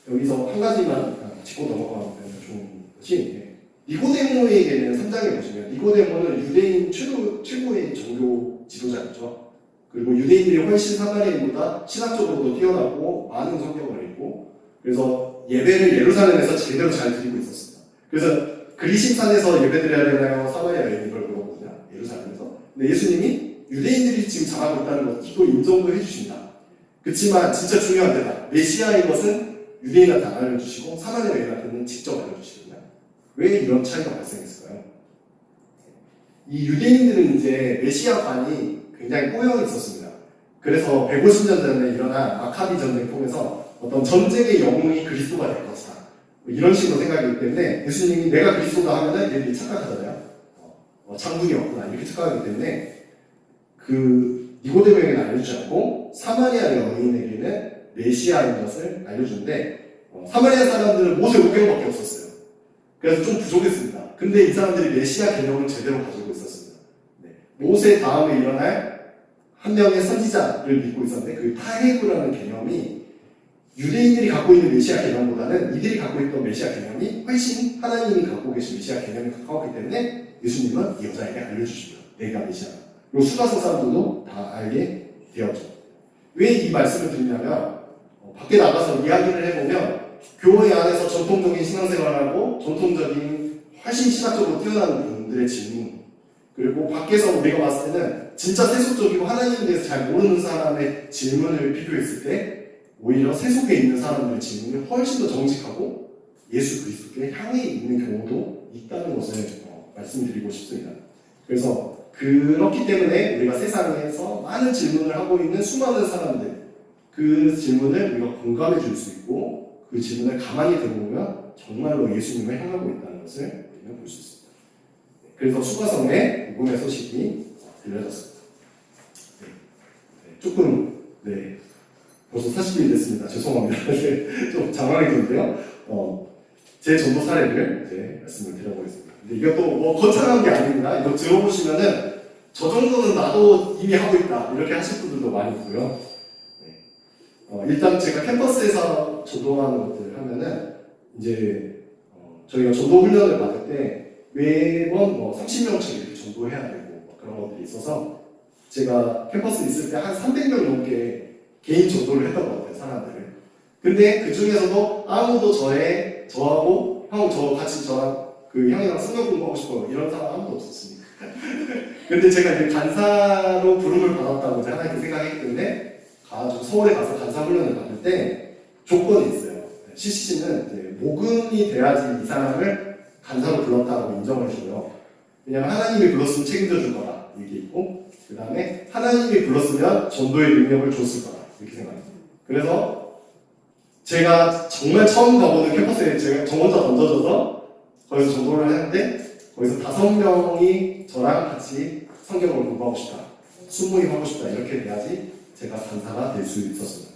여기서 한 가지만 짚고 넘어가면 좋은 것이 니고데모에게는 3장에 보시면 니고데모는 유대인 최고의 종교 지도자였죠. 그리고 유대인들이 훨씬 사마리아인보다 신학적으로도 뛰어나고 많은 성경을 읽고 그래서 예배를 예루살렘에서 제대로 잘 드리고 있었습니다. 그래서 그리심산에서 예배드려야 되나요? 사마리아 여인이 이걸 물어보거든요. 예루살렘에서. 근데 예수님이 유대인들이 지금 잘하고 있다는 것도 인정도 해주신다. 그렇지만 진짜 중요한 데다. 메시아의 것은 유대인한테 안 알려주시고 사마리아 여인한테는 직접 알려주시거든요. 왜 이런 차이가 발생했을까요? 이 유대인들은 이제 메시아관이 굉장히 꼬여 있었습니다. 그래서 150년 전에 일어난 마카비 전쟁 통해서 어떤 전쟁의 영웅이 그리스도가 될 것이다. 이런 식으로 생각하기 때문에 예수님이 내가 그리스도다 하면은 얘들이 착각하잖아요. 장군이 없구나 이렇게 착각하기 때문에 그 니고데모에게는 알려주지 않고 사마리아 여인에게는 메시아인 것을 알려주는데 사마리아 사람들은 모세 오경밖에 없었어요. 그래서 좀 부족했습니다. 근데 이 사람들이 메시아 개념을 제대로 가지고 있었습니다. 모세 다음에 일어날 한 명의 선지자를 믿고 있었는데 그 타헤구라는 개념이 유대인들이 갖고 있는 메시아 개념보다는 이들이 갖고 있던 메시아 개념이 훨씬 하나님이 갖고 계신 메시아 개념에 가까웠기 때문에 예수님은 이 여자에게 알려주십니다. 내가 메시아다. 그리고 수가성 사람들도 다 알게 되었죠. 왜 이 말씀을 드리냐면 밖에 나가서 이야기를 해보면 교회 안에서 전통적인 신앙생활하고 전통적인 훨씬 신학적으로 뛰어난 분들의 질문, 그리고 밖에서 우리가 봤을 때는 진짜 세속적이고 하나님에 대해서 잘 모르는 사람의 질문을 비교했을 때 오히려 세속에 있는 사람들의 질문이 훨씬 더 정직하고 예수 그리스도께 향해 있는 경우도 있다는 것을 말씀드리고 싶습니다. 그래서 그렇기 때문에 우리가 세상에서 많은 질문을 하고 있는 수많은 사람들, 그 질문을 우리가 공감해 줄 수 있고 그 질문을 가만히 들어보면 정말로 예수님을 향하고 있다는 것을 우리는 볼 수 있습니다. 그래서 수가성의 복음의 소식이 들려졌습니다. 조금 벌써 40분이 됐습니다. 죄송합니다. 좀 장황하게 됐는데요. 제 전도 사례를 이제 말씀을 드려보겠습니다. 근데 이것도 뭐 거창한 게 아닙니다. 이거 들어보시면은 저 정도는 나도 이미 하고 있다 이렇게 하실 분들도 많이 있고요. 일단 제가 캠퍼스에서 전도하는 것들을 하면은 이제 저희가 전도 훈련을 받을 때 매번 30명씩 이렇게 전도해야 되고 그런 것들이 있어서 제가 캠퍼스에 있을 때 한 300명 넘게 개인 전도를 했던 것 같아요, 사람들을. 근데 그 중에서도 아무도 저하고 형 저 같이 저랑 그 형이랑 성경 공부하고 싶어요 이런 사람 아무도 없었습니다. 근데 제가 이제 간사로 부름을 받았다고 제가 하나님께 생각했기 때문에 가지고 서울에 가서 간사 훈련을 받을 때 조건이 있어요. CCC는 이제 모금이 돼야지 이 사람을 간사로 불렀다고 인정을 해줘요. 왜냐면 하나님이 불렀으면 책임져 줄 거다 이게 있고, 그 다음에 하나님이 불렀으면 전도의 능력을 줬을 거다 이렇게 생각합니다. 그래서 제가 정말 처음 가보는 캠퍼스에 제가 저 혼자 던져져서 거기서 전도를 했는데 거기서 5명이 저랑 같이 성경을 공부하고 싶다, 순모임 하고 싶다 이렇게 돼야지 제가 간사가 될 수 있었습니다.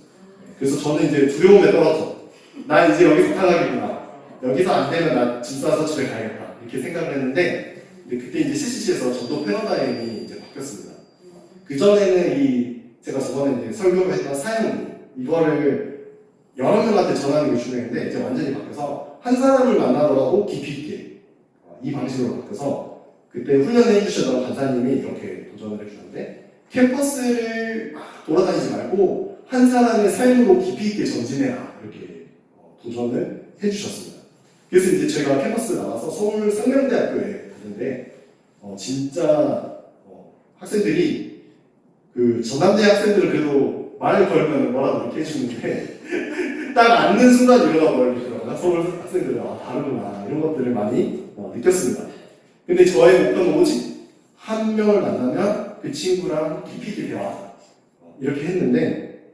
그래서 저는 이제 두려움에 떨었죠. 나 이제 여기서 탈락이구나. 여기서 안 되면 나 짐 싸서 집에 가야겠다 이렇게 생각을 했는데, 근데 그때 이제 CCC에서 전도 패러다임이 이제 바뀌었습니다. 그 전에는 제가 저번에 이제 설교를 했던 사용 이거를 여러 명한테 전하는 게 중요했는데 이제 완전히 바뀌어서 한 사람을 만나더라도 깊이 있게 이 방식으로 바뀌어서 그때 훈련해 주셨던 간사님이 이렇게 도전을 해주셨는데, 캠퍼스를 막 돌아다니지 말고 한 사람의 삶으로 깊이 있게 전진해라 이렇게 도전을 해주셨습니다. 그래서 이제 제가 캠퍼스 나와서 서울 상명대학교에 갔는데 진짜 학생들이 그 전남대 학생들은 그래도 말을 걸면 뭐라도 이렇게 해주는데 딱 앉는 순간 일어나 버리더라고요. 서울 학생들은 다르구나 이런 것들을 많이 느꼈습니다. 근데 저의 목표는 오직 한 명을 만나면 그 친구랑 깊이 있게 대화 이렇게 했는데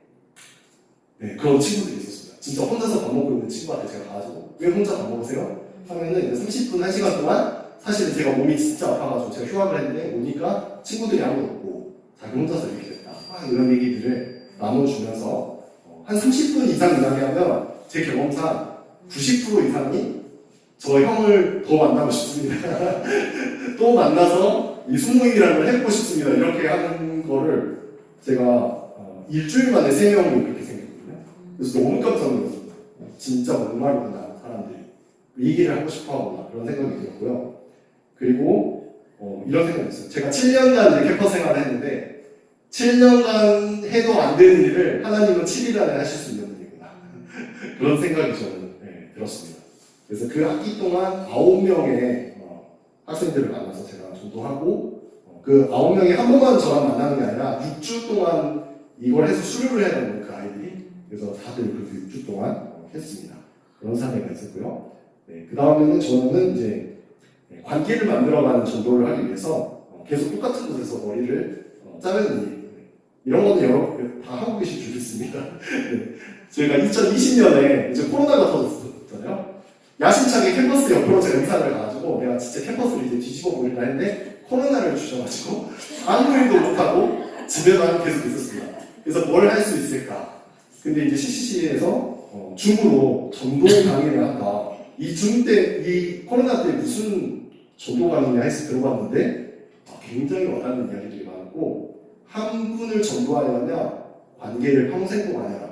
그런 친구들이 있었습니다. 진짜 혼자서 밥 먹고 있는 친구한테 제가 가가지고 왜 혼자 밥 먹으세요? 하면은 30분, 1시간 동안 사실은 제가 몸이 진짜 아파가지고 제가 휴학을 했는데 오니까 친구들이 아무도 없고 자기 혼자서 이렇게 됐다 이런 얘기들을 나눠주면서 한 30분 이상 이야기하면 제 경험상 90% 이상이 저 형을 더 만나고 싶습니다. 또 만나서 이 순모임이라는 걸 해보고 싶습니다. 이렇게 하는 거를 제가 일주일 만에 3명이 그렇게 생겼거든요. 그래서 너무 깜짝 놀랐습니다. 진짜 목마르구나 사람들이. 얘기를 하고 싶어 하구나 그런 생각이 들었고요. 그리고 이런 생각이 있어요. 제가 7년간 이제 캠퍼스 생활을 했는데 7년간 해도 안 되는 일을 하나님은 7일 안에 하실 수 있는 분이구나. 그런 생각이 저는 들었습니다. 그래서 그 학기 동안 9명의 학생들을 만나서 제가 전도하고 그 9명이 한 번만 저랑 만나는 게 아니라 6주 동안 이걸 해서 수료를 해야 되는 그 아이들이. 그래서 다들 그렇게 6주 동안 했습니다. 그런 사례가 있었고요. 그 다음에는 저는 이제 관계를 만들어가는 전도를 하기 위해서 계속 똑같은 곳에서 머리를 자르는 일, 이런 거는 여러분 다 하고 계실 줄 믿습니다. 제가 2020년에 이제 코로나가 터졌잖아요. 야심차게 캠퍼스 옆으로 제가 이사를 가가지고 내가 진짜 캠퍼스를 이제 뒤집어 보려고 했는데 코로나를 주셔가지고 아무 일도 못하고 집에만 계속 있었습니다. 그래서 뭘 할 수 있을까? 근데 이제 CCC에서 줌으로 전도 강의를 한다. 이 코로나 때 무슨 전도 강의냐 해서 들어봤는데 굉장히 와닿는 이야기들이 많았고 한 분을 전도하려면 관계를 평생 동안 해라.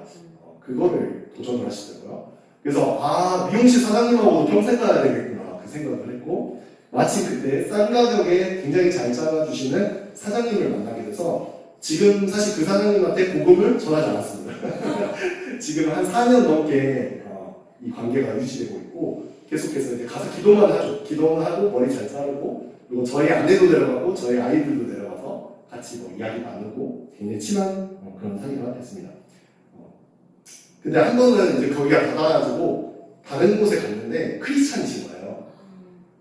그거를 도전을 하시더라고요. 그래서 미용실 사장님하고도 평생 가야 되겠구나 그 생각을 했고, 마침 그때 싼 가격에 굉장히 잘 잘라주시는 사장님을 만나게 돼서 지금 사실 그 사장님한테 복음을 전하지 않았습니다. 지금 한 4년 넘게 이 관계가 유지되고 있고, 계속해서 이제 가서 기도만 하죠. 기도만 하고 머리 잘 자르고, 그리고 저희 아내도 데려가고 저희 아이들도 데려가서 같이 뭐 이야기 나누고 굉장히 친한 그런 사이가 됐습니다. 근데 한 번은 이제 거기가 닫아가지고 다른 곳에 갔는데 크리스찬이신 거예요.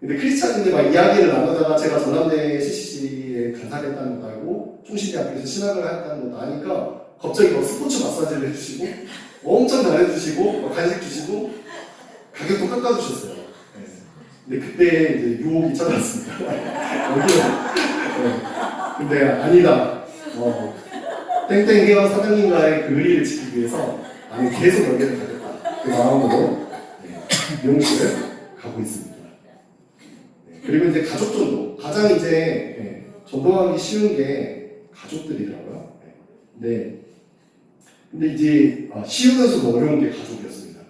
근데 크리스찬인데 막 이야기를 나누다가 제가 전남대 CCC에 간사했다는 것도 알고 총신대학교에서 신학을 했다는 것도 아니까 갑자기 막 스포츠 마사지를 해주시고 엄청 잘해주시고 막 간식 주시고 가격도 깎아주셨어요. 네. 근데 그때 이제 유혹이 찾아왔습니다. 네. 근데 아니다. 땡땡 헤어 사장님과의 그 의리를 지키기 위해서 나는 계속 여기를 가겠다. 그 마음으로 미용실을 가고 있습니다. 네. 그리고 이제 가족 전도. 가장 이제 전도하기 쉬운 게 가족들이더라고요. 네. 근데 이제 쉬우면서도 어려운 게 가족이었습니다.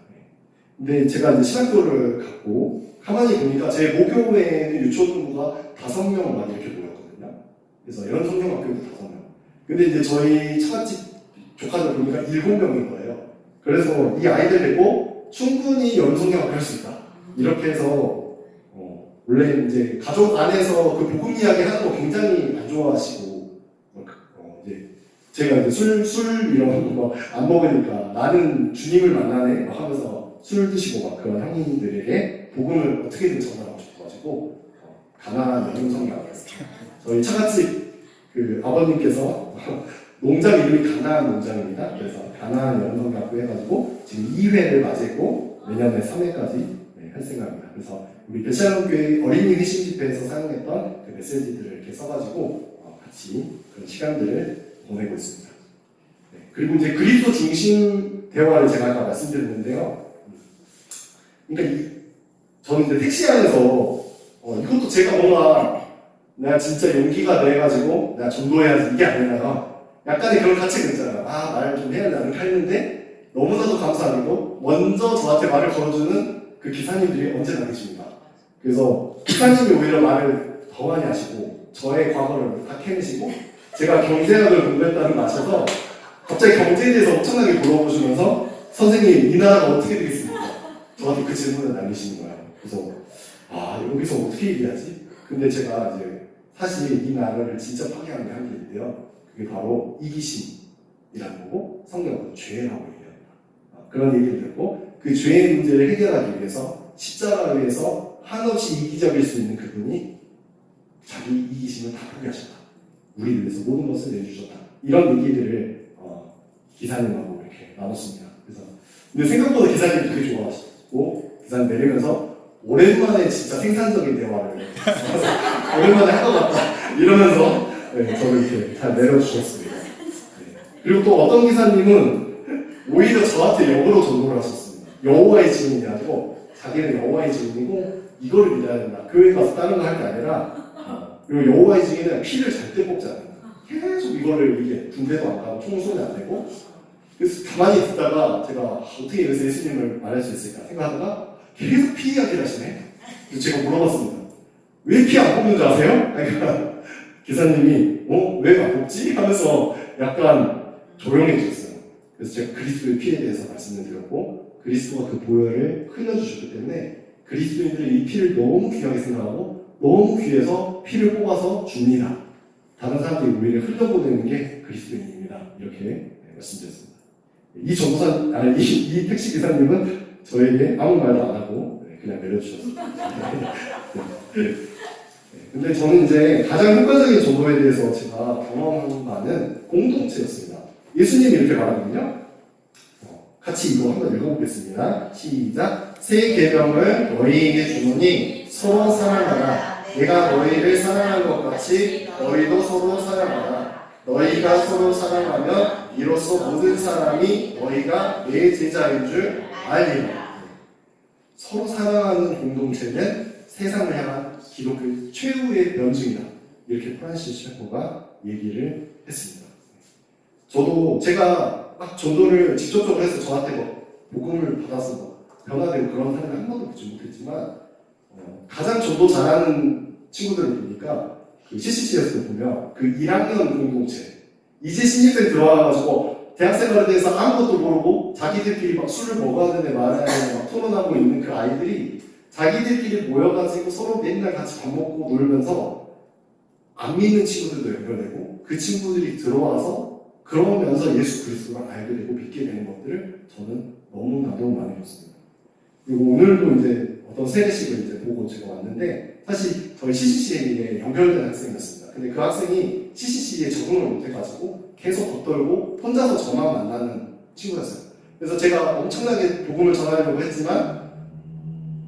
근데 제가 이제 신학교를 갔고 가만히 보니까 제 모교회에는 유치원부가 5명만 이렇게 모였거든요. 그래서 연성경학교도 5명. 근데 이제 저희 처갓집 조카들 보니까 7명인 거예요. 그래서 이 아이들 데리고 충분히 연성경학교 할 수 있다. 이렇게 해서 원래 이제 가족 안에서 그 복음 이야기 하는 거 굉장히 안 좋아하시고 이제 제가 이제 술 이런 거 안 먹으니까 나는 주님을 만나네 막 하면서 술 드시고 막 그런 형님들에게 복음을 어떻게든 전하고 싶어가지고 가나안 연성경학을 했어요. 저희 처갓집 그 아버님께서 농장 이름이 가나안 농장입니다. 그래서 가나안 연성경학교 해가지고 지금 2회를 맞이했고 내년에 3회까지 할 생각입니다. 그래서 우리 베샬롬교회 어린이 회심 집회에서 사용했던 그 메시지들을 이렇게 써가지고 같이 그런 시간들을 보내고 있습니다. 네. 그리고 이제 그리스도 중심 대화를 제가 아까 말씀드렸는데요. 그러니까 저는 이제 택시 안에서 이것도 제가 뭔가 내가 진짜 용기가 내가지고 내가 전도해야지 이게 아니라 약간의 그런 가치가 있잖아요. 말 좀 해야 나는 하는데 너무나도 감사하게도 먼저 저한테 말을 걸어주는 그 기사님들이 언제나 계십니다. 그래서 기사님이 오히려 말을 더 많이 하시고 저의 과거를 다 캐내시고 제가 경제학을 공부했다는 마셔서 갑자기 경제에 대해서 엄청나게 물어보시면서 선생님 이 나라가 어떻게 되겠습니까? 저한테 그 질문을 날리시는 거예요. 그래서 여기서 어떻게 얘기하지? 근데 제가 이제 사실 이 나라를 진짜 파괴하는 게 한 게 있는데요. 그게 바로 이기심이라는 거고 성경은 죄라고 얘기합니다. 그런 얘기를 듣고 그 죄의 문제를 해결하기 위해서 십자가를 위해서 한없이 이기적일 수 있는 그분이 자기 이기심을 다 포기하셨다. 우리를 위해서 모든 것을 내주셨다. 이런 얘기들을 기사님하고 이렇게 나눴습니다. 그래서 근데 생각보다 기사님이 되게 좋아하시고 기사님 내리면서 오랜만에 진짜 생산적인 대화를 오랜만에 한 것 같다 이러면서 저를 이렇게 잘 내려주셨습니다. 그리고 또 어떤 기사님은 오히려 저한테 역으로 전도를 하셨습니다. 여호와의 증인이 아니고 자기는 여호와의 증인이고 이거를 믿어야 된다. 교회 가서 다른 거 할 게 아니라 그리고 여호와의 증인은 피를 절대 뽑지 않는다. 계속 이거를 이게 군대도 안 가고 총소리 안 내고 그래서 가만히 듣다가 제가 어떻게 여기서 예수님을 말할 수 있을까 생각하다가 계속 피 이야기를 하시네. 그래서 제가 물어봤습니다. 왜 피 안 뽑는 줄 아세요? 그러니까 기사님이 왜 안 뽑지? 하면서 약간 조용해졌어요. 그래서 제가 그리스도의 피에 대해서 말씀을 드렸고 그리스도가 그 보혈을 흘려주셨기 때문에 그리스도인들이 이 피를 너무 귀하게 생각하고 너무 귀해서 피를 뽑아서 줍니다. 다른 사람들이 오히려 흘려보내는 게 그리스도인입니다. 이렇게 말씀드렸습니다. 이 택시 기사님은 저에게 아무 말도 안 하고 그냥 내려주셨습니다. 근데 저는 이제 가장 효과적인 전도에 대해서 제가 경험한 바는 공동체였습니다. 예수님이 이렇게 말하거든요. 같이 이거 한번 읽어보겠습니다. 시작. 새 계명을 너희에게 주노니 서로 사랑하라. 내가 너희를 사랑한 것 같이 너희도 서로 사랑하라. 너희가 서로 사랑하면 이로써 모든 사람이 너희가 내 제자인 줄 알리라. 서로 사랑하는 공동체는 세상을 향한 기독교의 최후의 변증이다. 이렇게 프란시스 셰퍼가 얘기를 했습니다. 저도 제가 막 전도를 직접적으로 해서 저한테 뭐 복음을 받아서 뭐 변화되고 그런 사례를 한 번도 보지 못했지만 가장 전도 잘하는 친구들을 보니까 그 CCC에서 보면 그 1학년 공동체 이제 신입생 들어와가지고 대학생활에 대해서 아무것도 모르고 자기들끼리 막 술을 먹어야 되는 말하는 막 토론하고 있는 그 아이들이 자기들끼리 모여가지고 서로 맨날 같이 밥 먹고 놀면서 안 믿는 친구들도 연결되고 그 친구들이 들어와서 그러면서 예수 그리스도를 알게 되고 믿게 되는 것들을 저는 너무나도 많이 봤습니다. 그리고 오늘도 이제 어떤 세례식을 이제 보고 제가 왔는데 사실 저희 CCC에 연결된 학생이었습니다. 근데 그 학생이 CCC에 적응을 못해가지고 계속 겉돌고 혼자서 저만 만나는 친구였어요. 그래서 제가 엄청나게 복음을 전하려고 했지만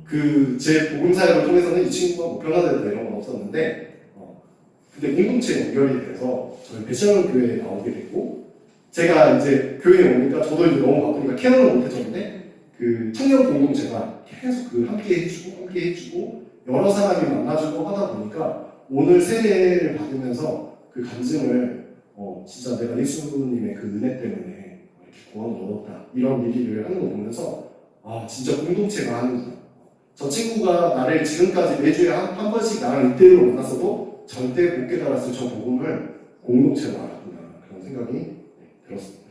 그 제 복음 사역을 통해서는 이 친구가 뭐 변화됐다 이런 건 없었는데 근데 공동체에 연결이 돼서 저희 배시아는 교회에 나오게 됐고 제가 이제 교회에 오니까 저도 이제 너무 바쁘니까 캐논을 못해줬는데 그 청년 공동체가 계속 그 함께 해주고 여러 사람이 만나주고 하다 보니까 오늘 세례를 받으면서 그 간증을 진짜 내가 예수님의 그 은혜 때문에 이렇게 구원을 얻었다 이런 얘기를 하는 거 보면서 아 진짜 공동체가 하는구나. 저 친구가 나를 지금까지 매주에 한 번씩 나랑 이때로 만났어도 절대 못 깨달았을 저 복음을 공동체로 알았구나 그런 생각이 들었습니다.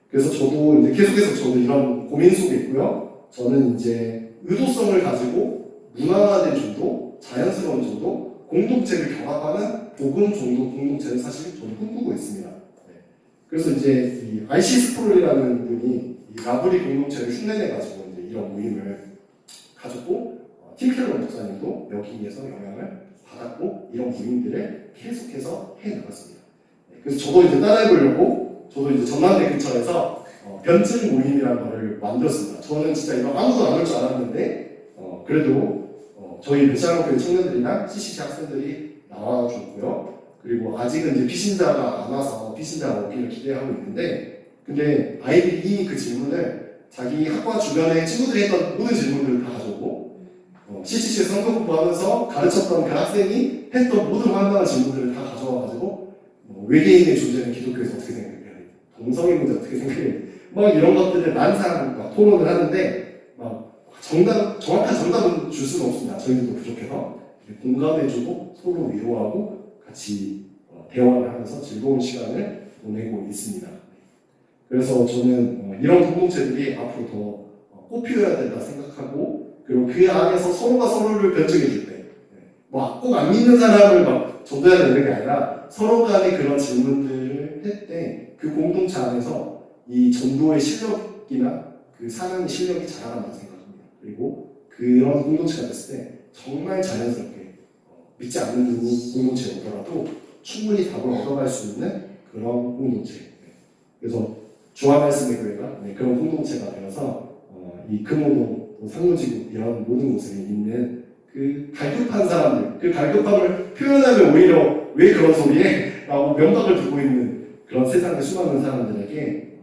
그래서 저도 이제 계속해서 저도 이런 고민 속에 있고요. 저는 이제 의도성을 가지고 문화화된 정도, 자연스러운 정도, 공동체를 경합하는 복음 정도 공동체를 사실 저는 꿈꾸고 있습니다. 그래서 이제 이 RC 스프롤이라는 분이 이 라브리 공동체를 흉내내가지고 이제 이런 모임을 가졌고 팀 켈러 목사님도 여기에서 영향을 받았고 이런 모임들을 계속해서 해나갔습니다. 그래서 저도 이제 따라해보려고 저도 이제 전남대 근처에서 변증 모임이라는 거를 만들었습니다. 저는 진짜 이거 아무도 안 올 줄 알았는데 그래도 저희 배시아교회 청년들이나 CCC 학생들이 나와줬고요. 그리고 아직은 이제 피신자가 안 와서 피신자가 오기를 기대하고 있는데 근데 아이들이 이미 그 질문을 자기 학과 주변에 친구들이 했던 모든 질문들을 다 가져오고 CCC 성경 공부하면서 가르쳤던 그 학생이 했던 모든 황당한 질문들을 다 가져와가지고 외계인의 존재는 기독교에서 어떻게 생각해요? 동성애 문제 어떻게 생각해요? 막 이런 것들을 난상 막 토론을 하는데 막 정확한 정답은 줄 수는 없습니다. 저희들도 부족해서 공감해주고 서로 위로하고 같이 대화를 하면서 즐거운 시간을 보내고 있습니다. 그래서 저는 이런 공동체들이 앞으로 더 꽃피워야 된다 생각하고 그리고 그 안에서 서로가 서로를 변증해 줄 때 꼭 안 믿는 사람을 막 전도해야 되는 게 아니라 서로 간에 그런 질문들을 할 때 그 공동체 안에서 이 전도의 실력이나 그 사랑의 실력이 자라난다고 생각합니다. 그리고 그런 공동체가 됐을 때 정말 자연스럽게 믿지 않는 분이 공동체에 오더라도 충분히 답을 얻어갈 수 있는 그런 공동체. 그래서 주화 말씀의 교회가 그런 공동체가 되어서 이 금호동, 상무지구 이런 모든 곳에 있는 그 갈급한 사람들, 그 갈급함을 표현하면 오히려 왜 그런 소리에? 라고 명박을 두고 있는 그런 세상의 수많은 사람들에게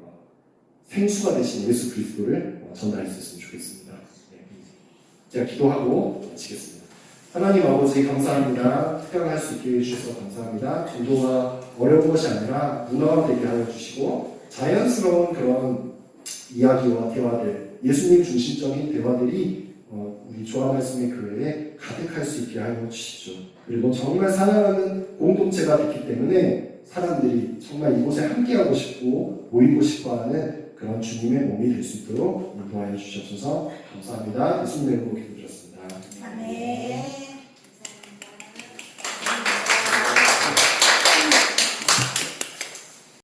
생수가 되신 예수 그리스도를 전달할 수 있으면 좋겠습니다. 제가 기도하고 마치겠습니다. 하나님 아버지 감사합니다. 특강할 수 있게 해주셔서 감사합니다. 전도가 어려운 것이 아니라 문화화되게 하여 주시고 자연스러운 그런 이야기와 대화들, 예수님 중심적인 대화들이 우리 조화 말씀의 교회에 가득할 수 있게 하여 주시죠. 그리고 정말 사랑하는 공동체가 됐기 때문에 사람들이 정말 이곳에 함께하고 싶고 모이고 싶어하는 그런 주님의 몸이 될 수 있도록 인도하여 주셔서 감사합니다. 예수님의 이름으로 기도드립니다.